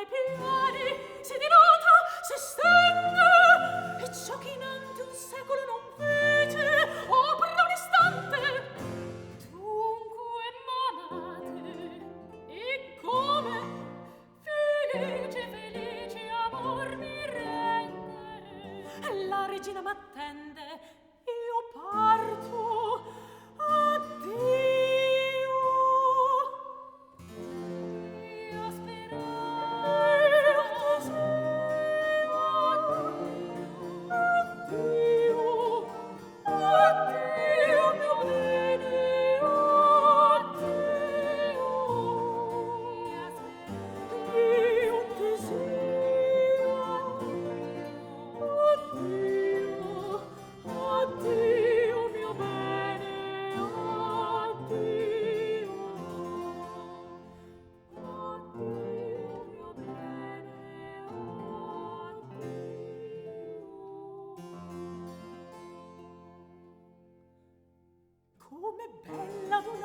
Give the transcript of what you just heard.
ai piedi, si dilata, si stende, e ciò che innanzi un secolo non vede, opera un istante. Dunque manate, e come felice, felice amor mi rende. La regina m'attende, io parto, addio. Io speranza, addio, addio mio bene, addio. Io desio, addio, addio mio bene, addio. Come bella ad un